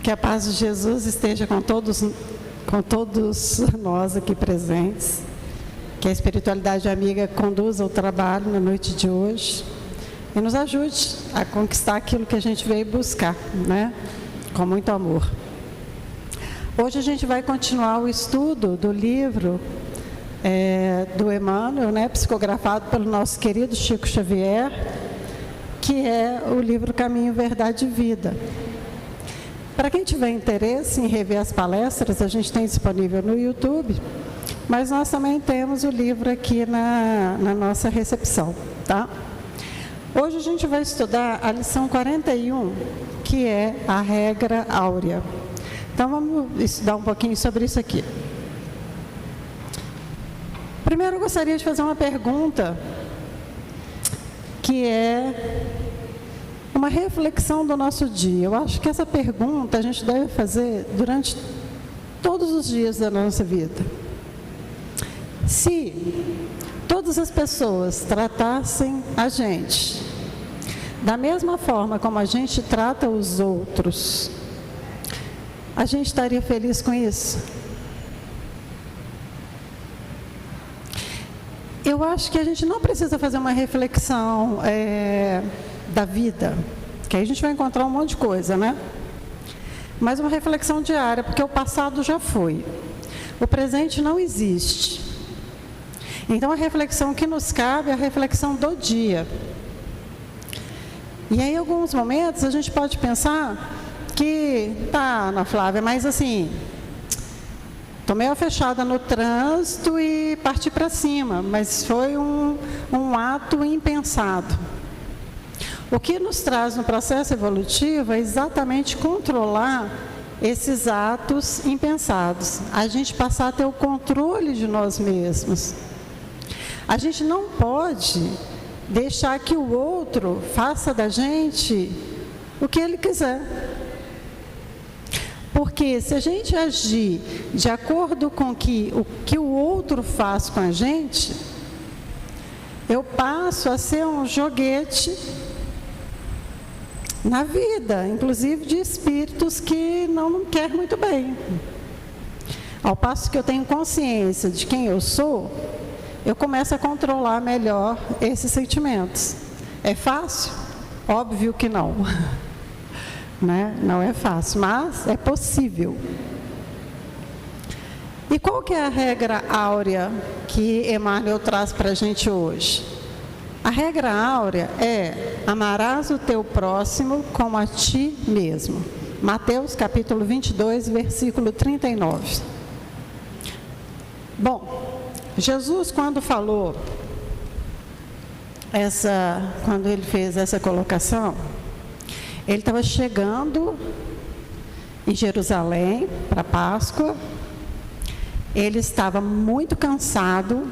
Que a paz de Jesus esteja com todos nós aqui presentes. Que a espiritualidade amiga conduza o trabalho na noite de hoje e nos ajude a conquistar aquilo que a gente veio buscar, né? Com muito amor. Hoje a gente vai continuar o estudo do livro do Emmanuel, né? Psicografado pelo nosso querido Chico Xavier, que é o livro Caminho, Verdade e Vida. Para quem tiver interesse em rever as palestras, a gente tem disponível no YouTube, mas nós também temos o livro aqui na nossa recepção, tá? Hoje a gente vai estudar a lição 41, que é a regra áurea. Então vamos estudar um pouquinho sobre isso aqui. Primeiro eu gostaria de fazer uma pergunta, que é uma reflexão do nosso dia. Eu acho que essa pergunta a gente deve fazer durante todos os dias da nossa vida. Se todas as pessoas tratassem a gente da mesma forma como a gente trata os outros, a gente estaria feliz com isso? Eu acho que a gente não precisa fazer uma reflexão da vida, que aí a gente vai encontrar um monte de coisa, né? Mas uma reflexão diária, porque o passado já foi. O presente não existe. Então a reflexão que nos cabe é a reflexão do dia. E aí, em alguns momentos, a gente pode pensar que, tá, Ana Flávia, mas assim, tô meio fechada no trânsito e parti para cima, mas foi um ato impensado. O que nos traz no processo evolutivo é exatamente controlar esses atos impensados. A gente passar a ter o controle de nós mesmos. A gente não pode deixar que o outro faça da gente o que ele quiser. Porque se a gente agir de acordo com o que o outro faz com a gente, eu passo a ser um joguete na vida, inclusive de espíritos que não querem muito bem. Ao passo que eu tenho consciência de quem eu sou, eu começo a controlar melhor esses sentimentos. É fácil? Óbvio que não. Né? Não é fácil, mas é possível. E qual que é a regra áurea que Emmanuel traz para a gente hoje? A regra áurea é: amarás o teu próximo como a ti mesmo. Mateus capítulo 22, versículo 39. Bom, Jesus, quando ele fez essa colocação, ele estava chegando em Jerusalém para a Páscoa. Ele estava muito cansado,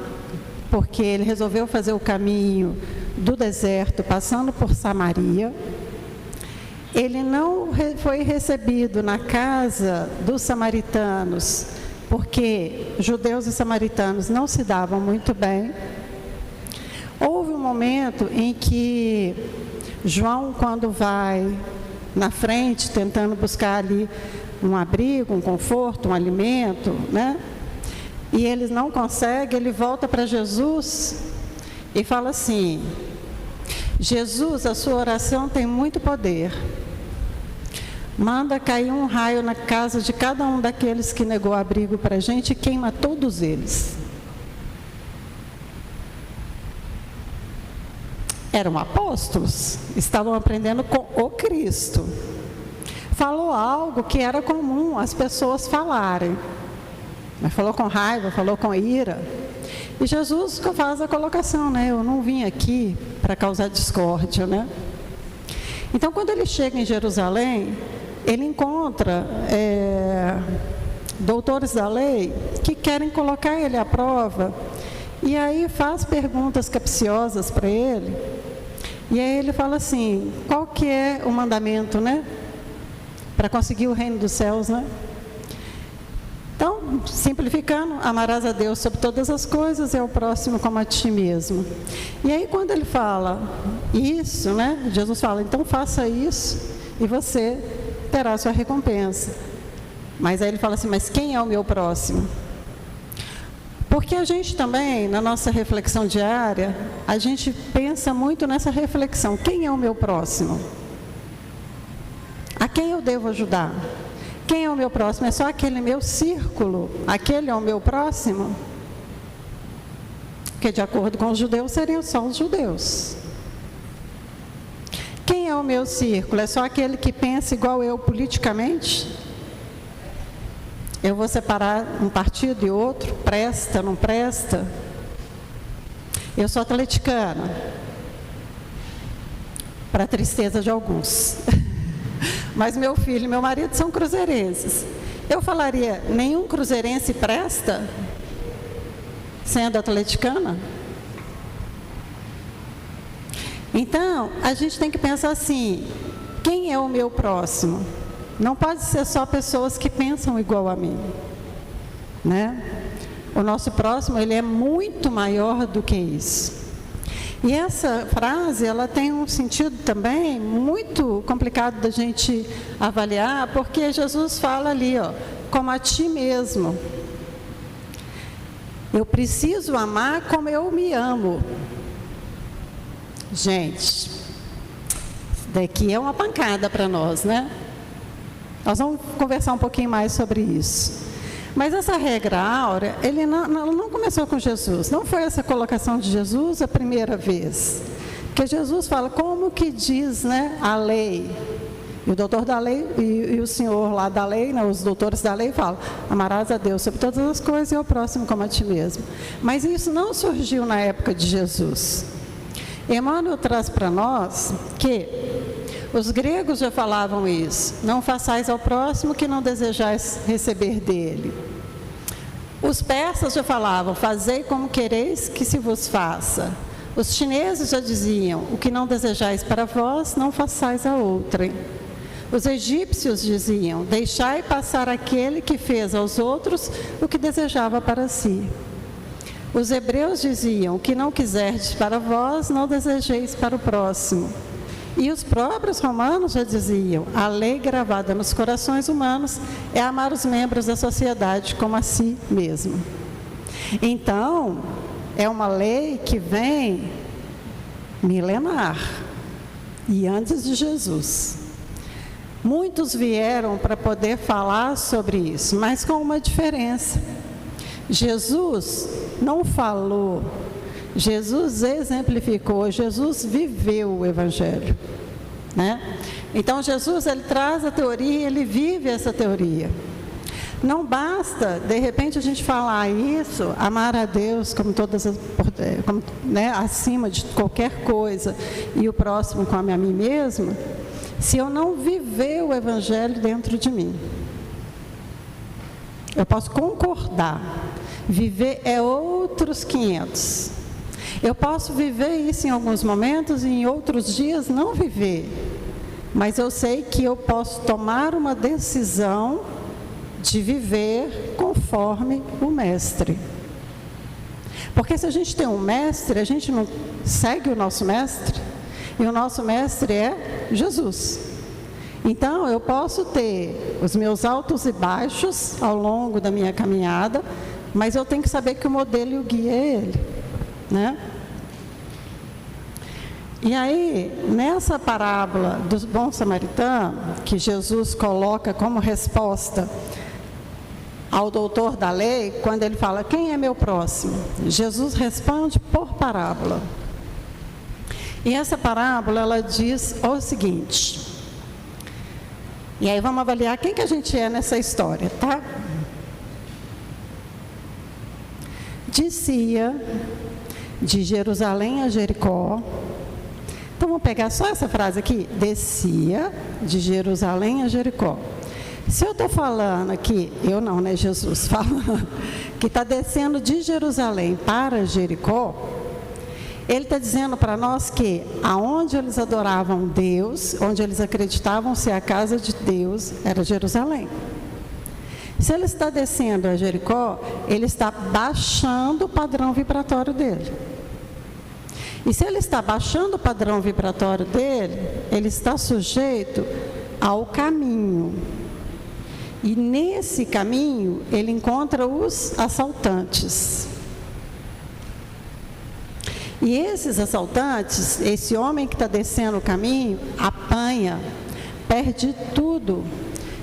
porque ele resolveu fazer o caminho do deserto, passando por Samaria. Ele não foi recebido na casa dos samaritanos, porque judeus e samaritanos não se davam muito bem. Houve um momento em que João, quando vai na frente, tentando buscar ali um abrigo, um conforto, um alimento, né? E eles não conseguem, ele volta para Jesus e fala assim: Jesus, a sua oração tem muito poder. Manda cair um raio na casa de cada um daqueles que negou abrigo para a gente e queima todos eles. Eram apóstolos, estavam aprendendo com o Cristo. Falou algo que era comum as pessoas falarem. Mas falou com raiva, falou com ira. E Jesus faz a colocação, né? Eu não vim aqui para causar discórdia, né? Então, quando ele chega em Jerusalém, ele encontra doutores da lei que querem colocar ele à prova. E aí faz perguntas capciosas para ele. E aí ele fala assim: qual que é o mandamento, né? Para conseguir o reino dos céus, né? Então, simplificando, amarás a Deus sobre todas as coisas e ao próximo como a ti mesmo. E aí quando ele fala isso, né? Jesus fala: então faça isso e você terá a sua recompensa. Mas aí ele fala assim, mas quem é o meu próximo? Porque a gente também, na nossa reflexão diária, a gente pensa muito nessa reflexão, quem é o meu próximo? A quem eu devo ajudar? Quem é o meu próximo? É só aquele meu círculo? Aquele é o meu próximo? Porque de acordo com os judeus, seriam só os judeus. Quem é o meu círculo? É só aquele que pensa igual eu politicamente? Eu vou separar um partido e outro? Presta, não presta? Eu sou atleticana, para a tristeza de alguns. Mas meu filho e meu marido são cruzeirenses. Eu falaria, nenhum cruzeirense presta, sendo atleticana? Então, a gente tem que pensar assim, quem é o meu próximo? Não pode ser só pessoas que pensam igual a mim, né? O nosso próximo, ele é muito maior do que isso. E essa frase, ela tem um sentido também muito complicado da gente avaliar, porque Jesus fala ali, ó, como a ti mesmo. Eu preciso amar como eu me amo. Gente, isso daqui é uma pancada para nós, né? Nós vamos conversar um pouquinho mais sobre isso. Mas essa regra áurea, ele não começou com Jesus. Não foi essa colocação de Jesus a primeira vez. Porque Jesus fala, como que diz, né, a lei? E o doutor da lei, e o senhor lá da lei, né, os doutores da lei falam, amarás a Deus sobre todas as coisas e ao próximo como a ti mesmo. Mas isso não surgiu na época de Jesus. Emmanuel traz para nós que os gregos já falavam isso, não façais ao próximo que não desejais receber dele. Os persas já falavam, fazei como quereis que se vos faça. Os chineses já diziam, o que não desejais para vós, não façais a outrem. Os egípcios diziam, deixai passar aquele que fez aos outros o que desejava para si. Os hebreus diziam, o que não quiserdes para vós, não desejeis para o próximo. E os próprios romanos já diziam, a lei gravada nos corações humanos é amar os membros da sociedade como a si mesmo. Então, é uma lei que vem milenar e antes de Jesus. Muitos vieram para poder falar sobre isso, mas com uma diferença. Jesus não falou, Jesus exemplificou, Jesus viveu o Evangelho, né? Então Jesus, ele traz a teoria, ele vive essa teoria. Não basta, de repente, a gente falar isso, amar a Deus como todas as, como, né, acima de qualquer coisa, e o próximo como a mim mesma, se eu não viver o Evangelho dentro de mim. Eu posso concordar, viver é outros 500. Eu posso viver isso em alguns momentos e em outros dias não viver. Mas eu sei que eu posso tomar uma decisão de viver conforme o mestre. Porque se a gente tem um mestre, a gente não segue o nosso mestre, e o nosso mestre é Jesus. Então, eu posso ter os meus altos e baixos ao longo da minha caminhada, mas eu tenho que saber que o modelo e o guia é Ele, né? E aí, nessa parábola do bom samaritano, que Jesus coloca como resposta ao doutor da lei, quando ele fala, quem é meu próximo? Jesus responde por parábola. E essa parábola, ela diz o seguinte, e aí vamos avaliar quem que a gente é nessa história, tá? Descia de Jerusalém a Jericó. Então vamos pegar só essa frase aqui, descia de Jerusalém a Jericó. Se eu estou falando aqui, eu não, né, Jesus falando, que está descendo de Jerusalém para Jericó, ele está dizendo para nós que aonde eles adoravam Deus, onde eles acreditavam ser a casa de Deus, era Jerusalém. Se ele está descendo a Jericó, ele está baixando o padrão vibratório dele. E se ele está baixando o padrão vibratório dele, ele está sujeito ao caminho. E nesse caminho, ele encontra os assaltantes. E esses assaltantes, esse homem que está descendo o caminho, apanha, perde tudo,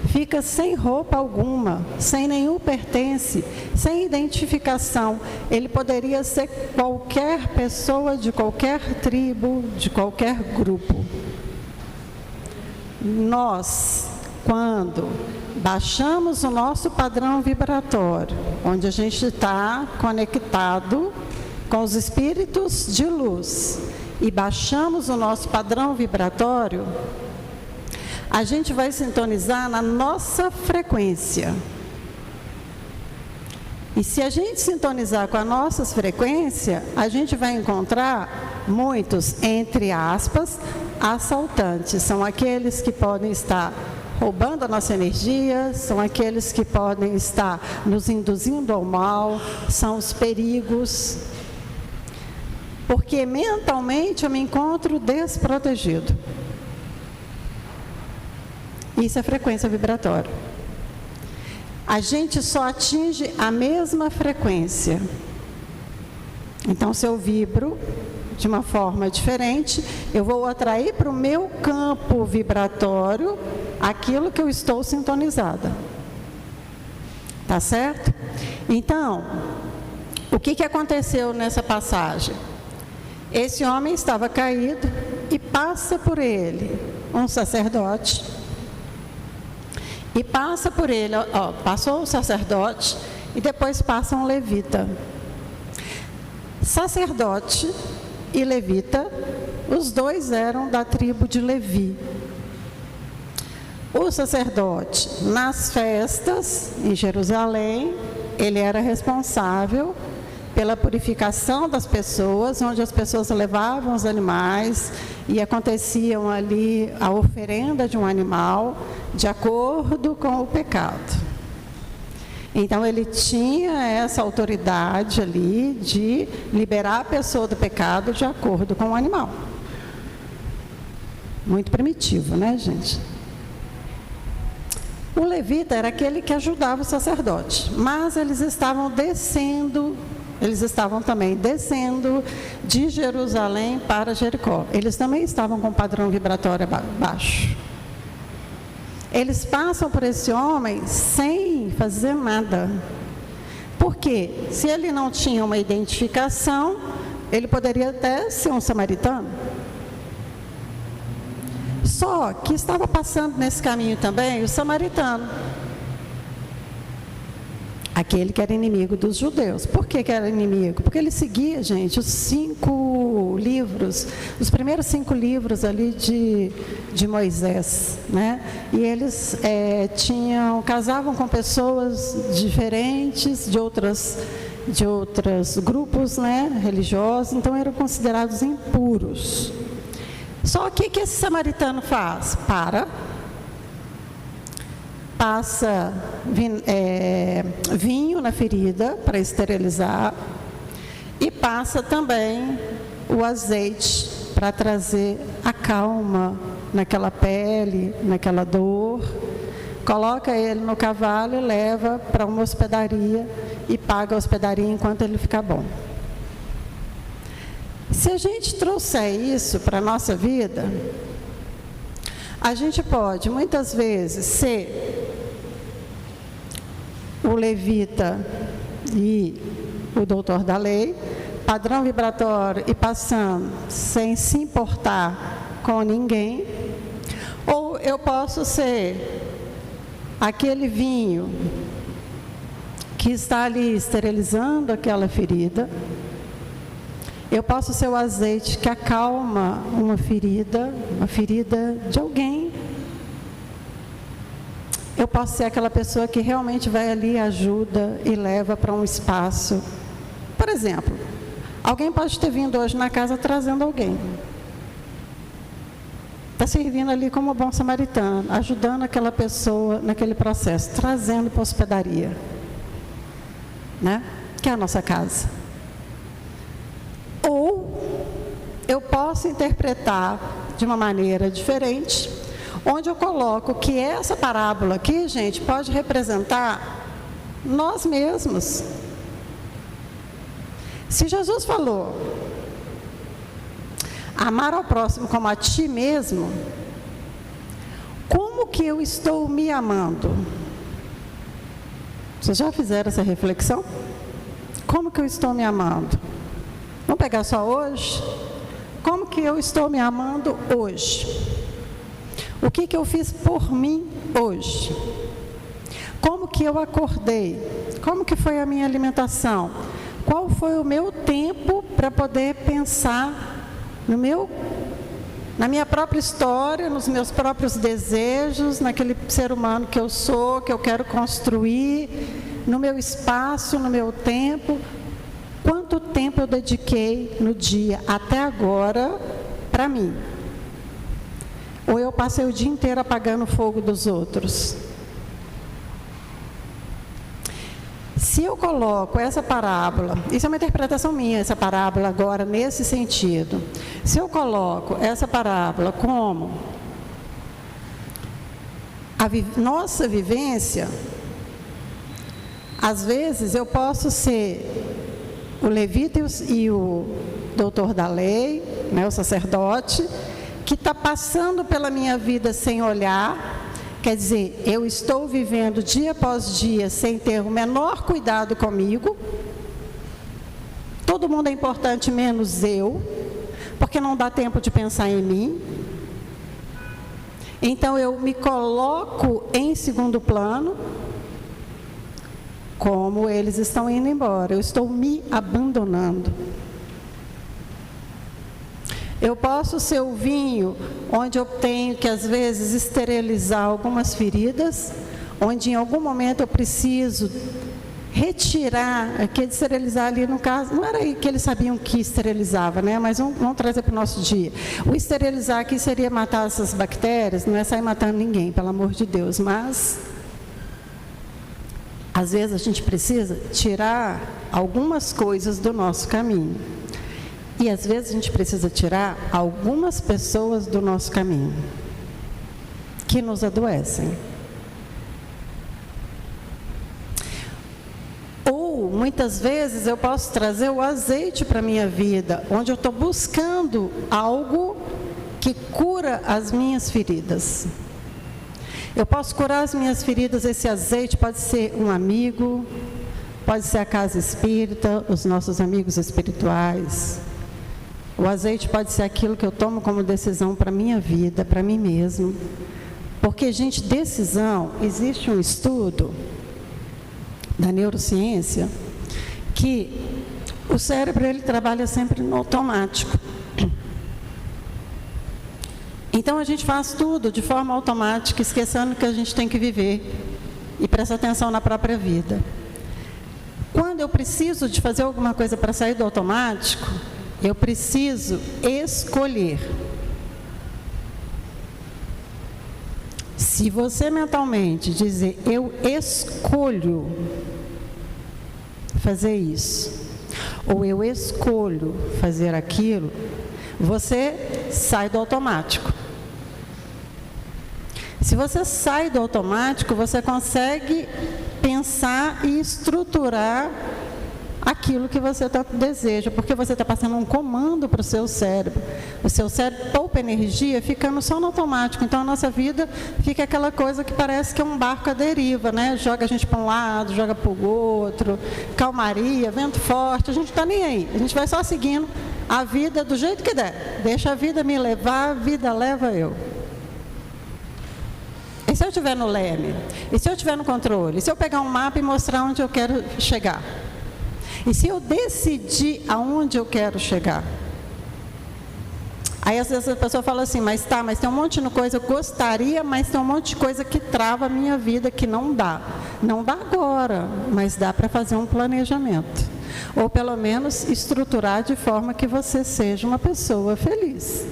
fica sem roupa alguma, sem nenhum pertence, sem identificação. Ele poderia ser qualquer pessoa de qualquer tribo, de qualquer grupo. Nós, quando baixamos o nosso padrão vibratório, onde a gente está conectado com os espíritos de luz, e baixamos o nosso padrão vibratório, a gente vai sintonizar na nossa frequência. E se a gente sintonizar com a nossa frequência, a gente vai encontrar muitos, entre aspas, assaltantes. São aqueles que podem estar roubando a nossa energia, são aqueles que podem estar nos induzindo ao mal, são os perigos. Porque mentalmente eu me encontro desprotegido. Isso é frequência vibratória. A gente só atinge a mesma frequência. Então, se eu vibro de uma forma diferente, eu vou atrair para o meu campo vibratório aquilo que eu estou sintonizada. Tá certo? Então, o que aconteceu nessa passagem? Esse homem estava caído e passa por ele um sacerdote. E passa por ele, passou o sacerdote e depois passa um levita. Sacerdote e levita, os dois eram da tribo de Levi. O sacerdote, nas festas em Jerusalém, ele era responsável pela purificação das pessoas, onde as pessoas levavam os animais e aconteciam ali a oferenda de um animal de acordo com o pecado. Então ele tinha essa autoridade ali de liberar a pessoa do pecado de acordo com o animal. Muito primitivo, né, gente? O levita era aquele que ajudava o sacerdote, mas eles estavam também descendo de Jerusalém para Jericó. Eles também estavam com o padrão vibratório baixo. Eles passam por esse homem sem fazer nada. Por quê? Se ele não tinha uma identificação, ele poderia até ser um samaritano. Só que estava passando nesse caminho também o samaritano. Aquele que era inimigo dos judeus. Por que era inimigo? Porque ele seguia, gente, os 5 livros, os primeiros 5 livros ali de Moisés, né? E eles casavam com pessoas diferentes, de outros grupos, né, religiosos, então eram considerados impuros. Só que o que esse samaritano faz? Passa vinho na ferida para esterilizar e passa também o azeite para trazer a calma naquela pele, naquela dor. Coloca ele no cavalo e leva para uma hospedaria e paga a hospedaria enquanto ele ficar bom. Se a gente trouxer isso para a nossa vida, a gente pode, muitas vezes, ser o levita e o doutor da lei, padrão vibratório e passando sem se importar com ninguém, ou eu posso ser aquele vinho que está ali esterilizando aquela ferida. Eu posso ser o azeite que acalma uma ferida de alguém. Eu posso ser aquela pessoa que realmente vai ali, ajuda e leva para um espaço. Por exemplo, alguém pode ter vindo hoje na casa trazendo alguém. Está servindo ali como bom samaritano, ajudando aquela pessoa naquele processo, trazendo para a hospedaria, né? Que é a nossa casa. Ou eu posso interpretar de uma maneira diferente onde eu coloco que essa parábola aqui, gente, pode representar nós mesmos. Se Jesus falou, amar ao próximo como a ti mesmo, como que eu estou me amando? Vocês já fizeram essa reflexão? Como que eu estou me amando? Vamos pegar só hoje? Como que eu estou me amando hoje? O que que eu fiz por mim hoje? Como que eu acordei? Como que foi a minha alimentação? Qual foi o meu tempo para poder pensar na minha própria história, nos meus próprios desejos, naquele ser humano que eu sou, que eu quero construir, no meu espaço, no meu tempo? Quanto tempo eu dediquei no dia até agora para mim? Ou eu passei o dia inteiro apagando o fogo dos outros? Se eu coloco essa parábola, isso é uma interpretação minha, essa parábola agora nesse sentido. Se eu coloco essa parábola como nossa vivência, às vezes eu posso ser o levita e o doutor da lei, né, o sacerdote, que está passando pela minha vida sem olhar. Quer dizer, eu estou vivendo dia após dia sem ter o menor cuidado comigo. Todo mundo é importante menos eu, porque não dá tempo de pensar em mim. Então eu me coloco em segundo plano, como eles estão indo embora. Eu estou me abandonando. Eu posso ser o vinho onde eu tenho que, às vezes, esterilizar algumas feridas, onde em algum momento eu preciso retirar, aquele esterilizar ali no caso, não era aí que eles sabiam que esterilizava, né? Mas vamos trazer para o nosso dia. O esterilizar aqui seria matar essas bactérias, não é sair matando ninguém, pelo amor de Deus, mas às vezes a gente precisa tirar algumas coisas do nosso caminho. E às vezes a gente precisa tirar algumas pessoas do nosso caminho que nos adoecem. Ou muitas vezes eu posso trazer o azeite para a minha vida, onde eu estou buscando algo que cura as minhas feridas. Eu posso curar as minhas feridas, esse azeite pode ser um amigo, pode ser a casa espírita, os nossos amigos espirituais. O azeite pode ser aquilo que eu tomo como decisão para a minha vida, para mim mesmo. Porque, gente, decisão, existe um estudo da neurociência que o cérebro ele trabalha sempre no automático. Então a gente faz tudo de forma automática, esquecendo que a gente tem que viver e prestar atenção na própria vida. Quando eu preciso de fazer alguma coisa para sair do automático, eu preciso escolher. Se você mentalmente dizer, eu escolho fazer isso, ou eu escolho fazer aquilo, você sai do automático. Se você sai do automático, você consegue pensar e estruturar aquilo que você deseja, porque você está passando um comando para o seu cérebro. O seu cérebro poupa energia ficando só no automático. Então a nossa vida fica aquela coisa que parece que é um barco à deriva, né? Joga a gente para um lado, joga para o outro, calmaria, vento forte, a gente não está nem aí. A gente vai só seguindo a vida do jeito que der. Deixa a vida me levar, a vida leva eu. E se eu estiver no leme? E se eu estiver no controle? E se eu pegar um mapa e mostrar onde eu quero chegar? E se eu decidir aonde eu quero chegar? Aí às vezes a pessoa fala assim, mas tem um monte de coisa, eu gostaria, mas tem um monte de coisa que trava a minha vida, que não dá. Não dá agora, mas dá para fazer um planejamento. Ou pelo menos estruturar de forma que você seja uma pessoa feliz.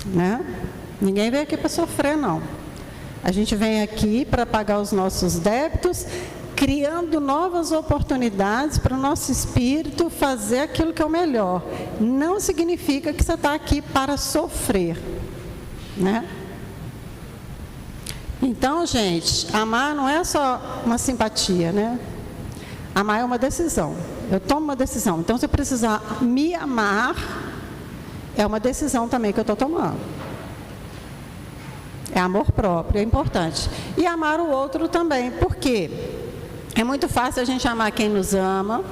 Né? Ninguém vem aqui para sofrer, não. A gente vem aqui para pagar os nossos débitos, criando novas oportunidades para o nosso espírito fazer aquilo que é o melhor. Não significa que você está aqui para sofrer. né? Então, gente, amar não é só uma simpatia, né? Amar é uma decisão. Eu tomo uma decisão. Então, se eu precisar me amar, é uma decisão também que eu estou tomando. É amor próprio, é importante. E amar o outro também, porque é muito fácil a gente amar quem nos ama,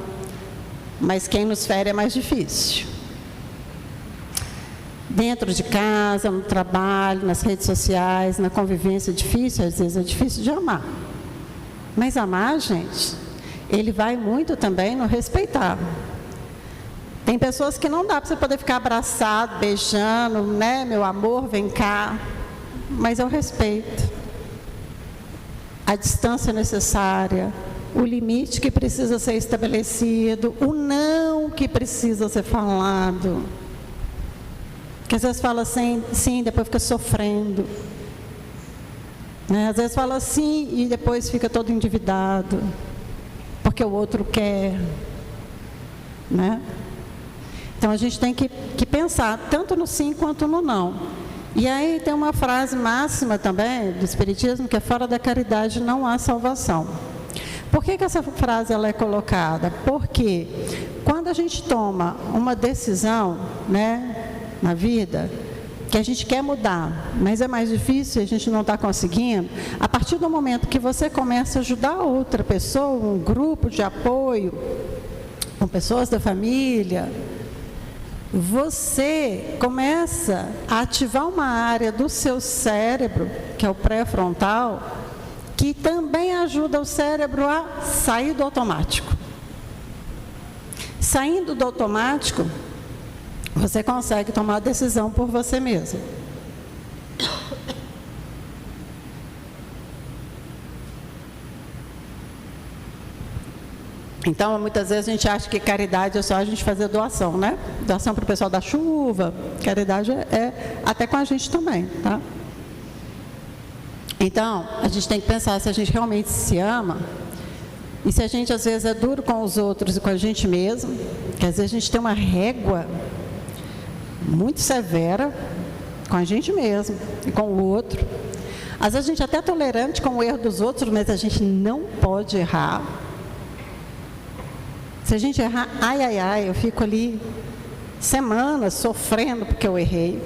mas quem nos fere é mais difícil. Dentro de casa, no trabalho, nas redes sociais, na convivência é difícil, às vezes é difícil de amar. Mas amar, gente, ele vai muito também no respeitar. Tem pessoas que não dá para você poder ficar abraçado, beijando, né, meu amor, vem cá. Mas é o respeito. A distância necessária, o limite que precisa ser estabelecido, o não que precisa ser falado. Que às vezes fala assim, sim, depois fica sofrendo. Né? Às vezes fala sim e depois fica todo endividado. Porque o outro quer. Né? Então a gente tem que pensar tanto no sim quanto no não. E aí tem uma frase máxima também do Espiritismo, que é: fora da caridade não há salvação. Por que essa frase ela é colocada? Porque quando a gente toma uma decisão, né, na vida, que a gente quer mudar, mas é mais difícil, a gente não está conseguindo, a partir do momento que você começa a ajudar outra pessoa, um grupo de apoio, com pessoas da família, você começa a ativar uma área do seu cérebro, que é o pré-frontal, que também ajuda o cérebro a sair do automático. Saindo do automático, você consegue tomar a decisão por você mesmo. Então, muitas vezes a gente acha que caridade é só a gente fazer doação, né? Doação para o pessoal da chuva, caridade é até com a gente também, tá? Então, a gente tem que pensar se a gente realmente se ama e se a gente às vezes é duro com os outros e com a gente mesmo, que às vezes a gente tem uma régua muito severa com a gente mesmo e com o outro. Às vezes a gente é até tolerante com o erro dos outros, mas a gente não pode errar. Se a gente errar, ai, ai, ai, eu fico ali semanas sofrendo porque eu errei.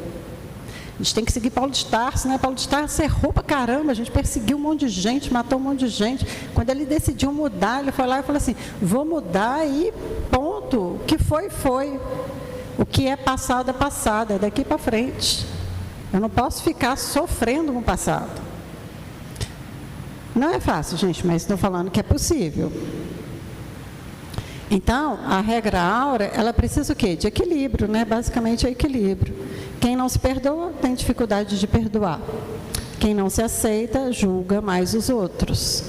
A gente tem que seguir Paulo de Tarso, né? Paulo de Tarso errou pra caramba, a gente perseguiu um monte de gente, matou um monte de gente. Quando ele decidiu mudar, ele foi lá e falou assim: vou mudar e ponto. O que foi, foi. O que é passado, é passado, é daqui para frente. Eu não posso ficar sofrendo com o passado. Não é fácil, gente, mas estou falando que é possível. Então, a regra áurea, ela precisa o quê? De equilíbrio, né? Basicamente é equilíbrio. Quem não se perdoa, tem dificuldade de perdoar. Quem não se aceita, julga mais os outros.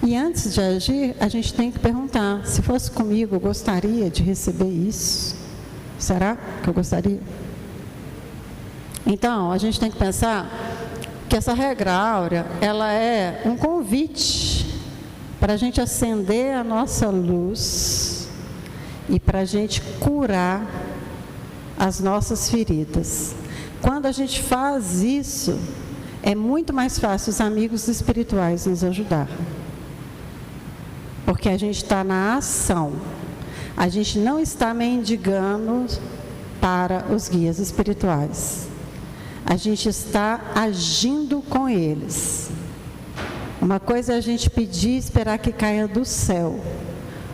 E antes de agir, a gente tem que perguntar: se fosse comigo, eu gostaria de receber isso? Será que eu gostaria? Então, a gente tem que pensar que essa regra áurea, ela é um convite para a gente acender a nossa luz e para a gente curar as nossas feridas. Quando a gente faz isso, é muito mais fácil os amigos espirituais nos ajudar. Porque a gente está na ação. A gente não está mendigando para os guias espirituais. A gente está agindo com eles. Uma coisa é a gente pedir e esperar que caia do céu.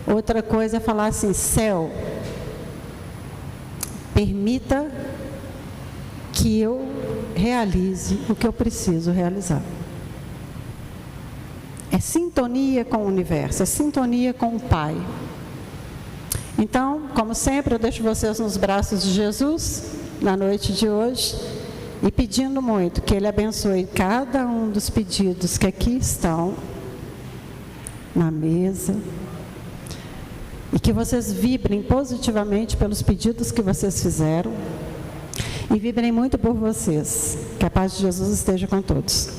Outra coisa é falar assim: céu, permita que eu realize o que eu preciso realizar. É sintonia com o universo, é sintonia com o Pai. Então, como sempre, eu deixo vocês nos braços de Jesus, na noite de hoje, e pedindo muito que Ele abençoe cada um dos pedidos que aqui estão, na mesa, e que vocês vibrem positivamente pelos pedidos que vocês fizeram, e vibrem muito por vocês. Que a paz de Jesus esteja com todos.